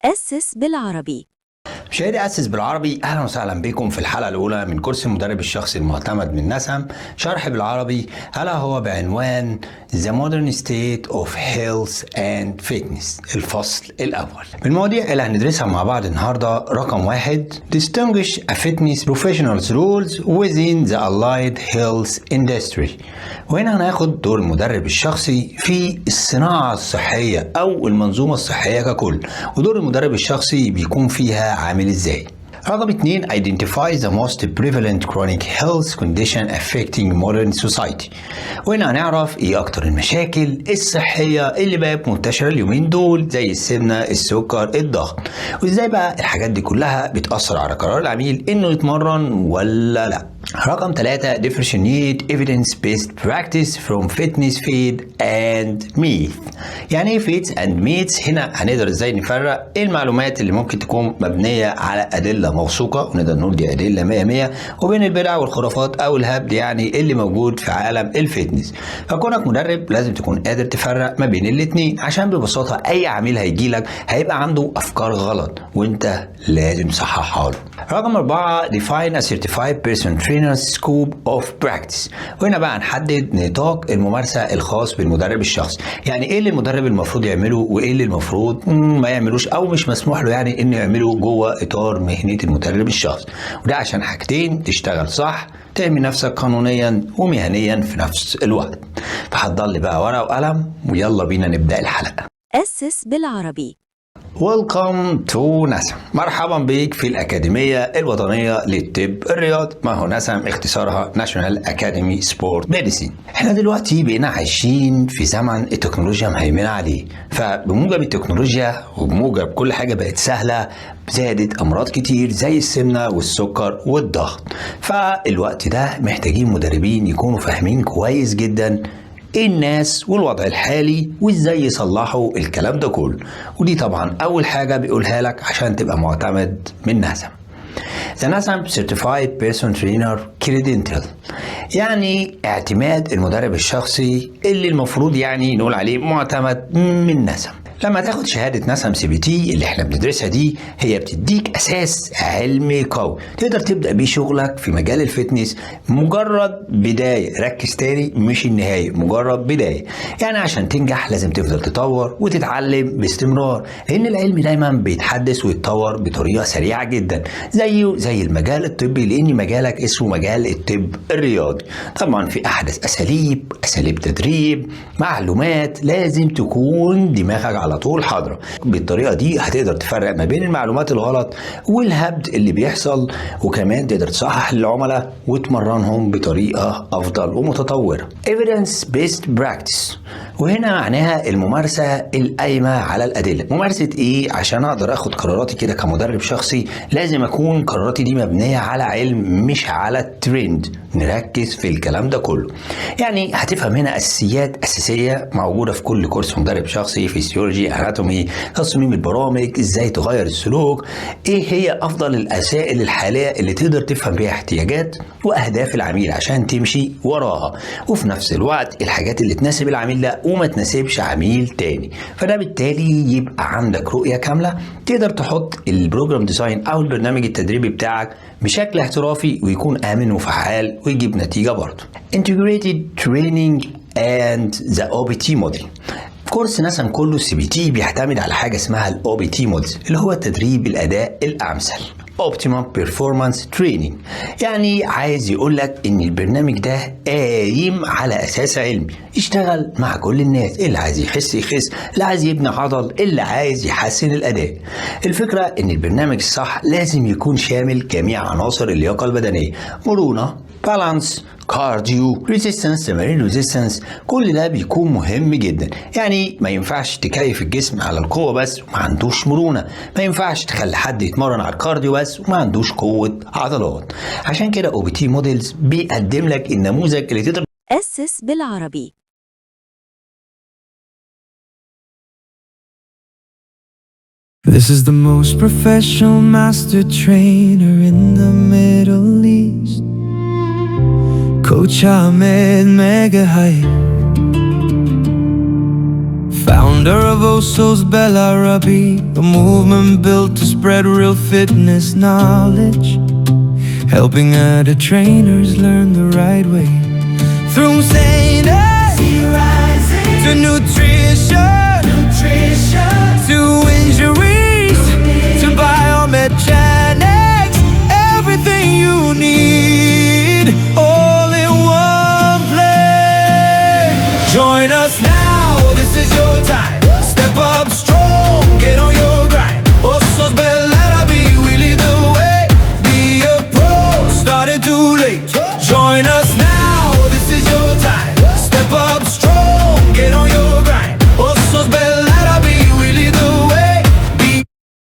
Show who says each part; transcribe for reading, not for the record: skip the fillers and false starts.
Speaker 1: أسس بالعربي.
Speaker 2: مشاهدي أسس بالعربي، أهلا وسهلا بكم في الحلقة الأولى من كورس المدرب الشخصي المعتمد من نسم. شرح بالعربي ألا هو بعنوان The Modern State of Health and Fitness، الفصل الأول. من المواضيع اللي هندرسها مع بعض النهاردة رقم 1 Distinguish a Fitness Professional's Roles Within the Allied Health Industry. وهنا هناخد دور المدرب الشخصي في الصناعة الصحية أو المنظومة الصحية ككل، ودور المدرب الشخصي بيكون فيها عامل ازاي. رقم 2 Identify the most prevalent chronic health condition affecting modern society. وهنا هنعرف ايه اكتر المشاكل الصحية اللي بقت منتشرة اليومين دول زي السمنة، السكر، الضغط، وازاي بقى الحاجات دي كلها بتأثر على قرار العميل انه يتمرن ولا لا. رقم 3 Differentiate evidence-based practice from fitness feed and myth. يعني ايه feeds and myths؟ هنا هنقدر ازاي نفرق ايه المعلومات اللي ممكن تكون مبنية على أدلة موثوقة، ونقدر نقول دي أدلة 100 وبين البدع والخرافات أو الهبد يعني اللي موجود في عالم الفتنس. فكونك مدرب لازم تكون قادر تفرق ما بين الاتنين، عشان ببساطة أي عميل هيجيلك هيبقى عنده أفكار غلط وأنت لازم تصححها له. رقم 4 Define a certified person trainer's scope of practice. وهنا بقى هنحدد نطاق الممارسة الخاص بالمدرب الشخصي. يعني ايه اللي المدرب المفروض يعمله وايه اللي المفروض ما يعملوش او مش مسموح له يعني انه يعمله جوه اطار مهنة المدرب الشخصي، وده عشان حاجتين: تشتغل صح، تعمل نفسك قانونيا ومهنيا في نفس الوقت. فحضر لي بقى ورقة وقلم ويلا بينا نبدأ الحلقة.
Speaker 1: أسس بالعربي.
Speaker 2: Welcome to نسم. مرحبا بيك في الأكاديمية الوطنية للطب الرياضي. ما هو نسم اختصارها National Academy Sport Medicine. احنا دلوقتي بقينا عايشين في زمن التكنولوجيا مهيمنة عليه، فبموجب التكنولوجيا وبموجب كل حاجة بقت سهلة زادت أمراض كتير زي السمنة والسكر والضغط. فالوقت ده محتاجين مدربين يكونوا فاهمين كويس جدا الناس والوضع الحالي وازاي يصلحوا الكلام ده كله، ودي طبعا اول حاجه بيقولها لك عشان تبقى معتمد من نسم. The نسم Certified Person Trainer Credential، يعني اعتماد المدرب الشخصي اللي المفروض يعني نقول عليه معتمد من نسم. لما تاخد شهادة نسم CPT اللي احنا بندرسها دي، هي بتديك أساس علمي قوي تقدر تبدأ بيه شغلك في مجال الفتنس. مجرد بداية، ركز تاني، مش النهاية، مجرد بداية. يعني عشان تنجح لازم تفضل تطور وتتعلم باستمرار، لأن العلم دايما بيتحدث ويتطور بطريقة سريعة جدا زيه زي المجال الطبي، لأن مجالك اسمه مجال الطب الرياضي. طبعا في أحدث أساليب تدريب، معلومات لازم تكون دماغك على طول حاضرة. بالطريقة دي هتقدر تفرق ما بين المعلومات الغلط والهبد اللي بيحصل، وكمان تقدر تصحح للعملاء وتمرنهم بطريقة أفضل ومتطورة. Evidence Based Practice، وهنا معناها الممارسة القايمة على الأدلة. ممارسة إيه؟ عشان أقدر أخد قراراتي كده كمدرب شخصي لازم أكون قراراتي دي مبنية على علم مش على الترند. نركز في الكلام ده كله. يعني هتفهم هنا أساسيات أساسية موجودة في كل كورس مدرب شخصي: فيسيولوجي، اناتومي، تصميم البرامج، ازاي تغير السلوك، ايه هي افضل الوسائل الحاليه اللي تقدر تفهم بيها احتياجات واهداف العميل عشان تمشي وراها، وفي نفس الوقت الحاجات اللي تناسب العميل ده وما تناسبش عميل تاني. فده بالتالي يبقى عندك رؤيه كامله تقدر تحط البروجرام ديزاين او البرنامج التدريبي بتاعك بشكل احترافي ويكون امن وفعال ويجيب نتيجه برضه. Integrated Training and the OPT Model. كورس نسم كله CPT بيعتمد على حاجة اسمها ال OPT Models، اللي هو تدريب الأداء الأمثل Optimum Performance Training. يعني عايز يقولك إن البرنامج ده قايم على أساس علمي يشتغل مع كل الناس، اللي عايز يخس يخس، اللي عايز يبني عضل، اللي عايز يحسن الأداء. الفكرة إن البرنامج الصح لازم يكون شامل جميع عناصر اللياقة البدنية: مرونة، بالانس، كارديو، ريزيستنس، تمارين ريزيستنس. كل ده بيكون مهم جدا. يعني ما ينفعش تكيف الجسم على القوة بس وما عندوش مرونة، ما ينفعش تخلي حد يتمرن على الكارديو بس وما عندوش قوة عضلات. عشان كده OPT موديلز بيقدم لك النموذج اللي تقدر.
Speaker 1: أسس بالعربي.
Speaker 3: This is the most professional master trainer in the Middle East. Coach Ahmed Mega Hype. Founder of Oso's Belarabi, a movement built to spread real fitness knowledge, helping adult trainers learn the right way. From sanity to nutrition, to injuries, to biomechanics, everything you need, all in one place. Join us now.